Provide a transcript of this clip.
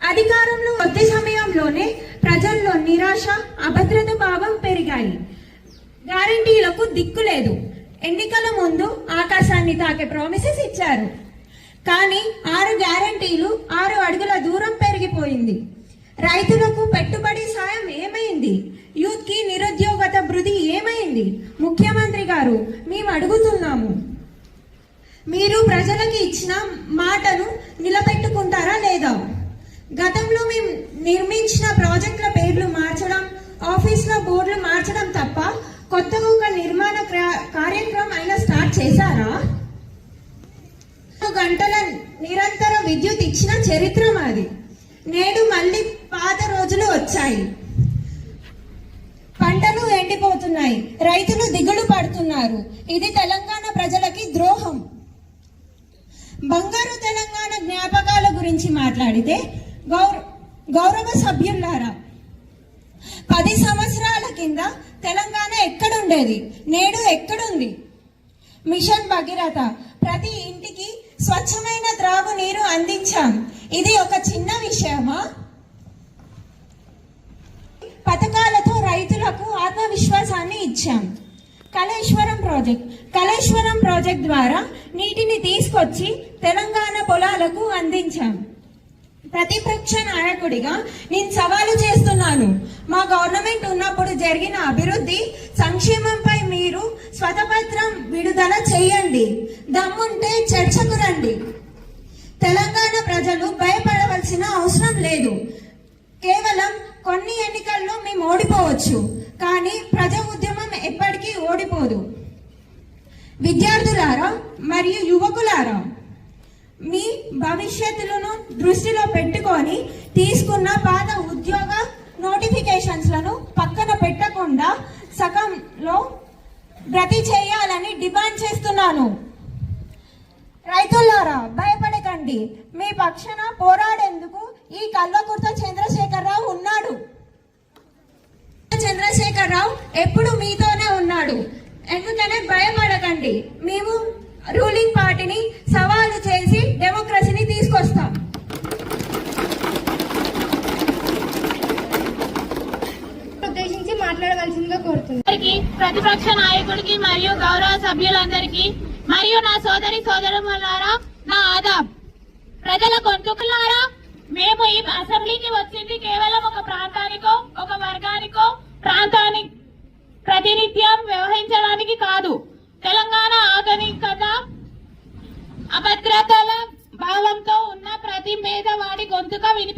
అధికారంలో కొద్ది సమయంలోనే ప్రజల్లో నిరాశ, అభద్రత భావం పెరిగాయి. గ్యారంటీలకు దిక్కు లేదు. ఎన్నికల ముందు ఆకాశాన్ని తాకే ప్రామిసెస్ ఇచ్చారు. కానీ 6 గ్యారంటీలు 6 అడుగుల దూరం పెరిగిపోయింది. రైతులకు పెట్టుబడి సాయం ఏమైంది? యూత్ కి నిరుద్యోగత భృతి ఏమైంది? ముఖ్యమంత్రి గారు, మేము అడుగుతున్నాము, మీరు ప్రజలకి ఇచ్చిన మాటను నిలబెట్టుకుంటారా లేదా? గతంలో మేము నిర్మించిన ప్రాజెక్టుల పేర్లు మార్చడం, ఆఫీసుల బోర్డులు మార్చడం తప్ప కొత్తగా ఒక నిర్మాణ కార్యక్రమం అయినా స్టార్ట్ చేశారా? 2 గంటల నిరంతర విద్యుత్ ఇచ్చిన చరిత్ర మాది. నేడు మళ్ళీ పాత రోజులు వచ్చాయి. పంటలు ఎండిపోతున్నాయి, రైతులు దిగులు పడుతున్నారు. ఇది తెలంగాణ ప్రజలకి ద్రోహం. బంగారు తెలంగాణ జ్ఞాపకాల గురించి మాట్లాడితే, గౌరవ సభ్యులారా, 10 సంవత్సరాల కింద తెలంగాణ ఎక్కడుండేది, నేడు ఎక్కడుంది? మిషన్ భగీరథ, ప్రతి ఇంటికి స్వచ్ఛమైన త్రాగునీరు అందించాం. ఇది ఒక చిన్న విషయమా? పథకాలతో రైతులకు ఆత్మవిశ్వాసాన్ని ఇచ్చాం. కాళేశ్వరం ప్రాజెక్ట్ ద్వారా నీటిని తీసుకొచ్చి తెలంగాణ పొలాలకు అందించాం. ప్రతిపక్ష నాయకుడిగా నేను సవాలు చేస్తున్నాను, మా గవర్నమెంట్ ఉన్నప్పుడు జరిగిన అభివృద్ధి సంక్షేమంపై మీరు శ్వేతపత్రం విడుదల చేయండి. దమ్ముంటే చర్చకు రండి. తెలంగాణ ప్రజలు భయపడవలసిన అవసరం లేదు. కేవలం కొన్ని ఎన్నికల్లో మేము ఓడిపోవచ్చు, కానీ ప్రజా ఉద్యమం ఎప్పటికీ ఓడిపోదు. విద్యార్థులారా మరియు యువకులారా, మీ భవిష్యత్తులను దృష్టిలో పెట్టుకొని తీసుకున్న పాత ఉద్యోగ నోటిఫికేషన్స్లను పక్కన పెట్టకుండా సగంలో భర్తీ చేయాలని డిమాండ్ చేస్తున్నాను. రైతులారా, భయపడకండి. మీ పక్షాన పోరాడేందుకు ఈ కల్వకుర్తి చంద్రశేఖరరావు ఉన్నాడు. చంద్రశేఖరరావు ఎప్పుడు మీతోనే ఉన్నాడు. ఎందుకనే భయపడకండి. మేము రూలింగ్ పార్టీని సవాలు చేసి డెమోక్రసీని తీసుకొస్తాం. ఉద్దేశించి మాట్లాడవలసిందిగా కోరుతున్నాను. ప్రతిపక్ష నాయకుడికి మరియు గౌరవ సభ్యులందరికీ మరియు నా సోదరి సోదరులారా నా ఆదాబ్. ప్రజల గొంతుకులారా, మేము ఈ అసెంబ్లీకి వచ్చింది కేవలం ఒక ప్రాంతానికో ఒక వర్గానికో ప్రాంతానికి ప్రాతినిధ్యం వ్యవహరించడానికి కాదు. తెలంగాణ ఆధునికత అభద్రతల భావంతో ఉన్న ప్రతి పేదవాడి గొంతుగా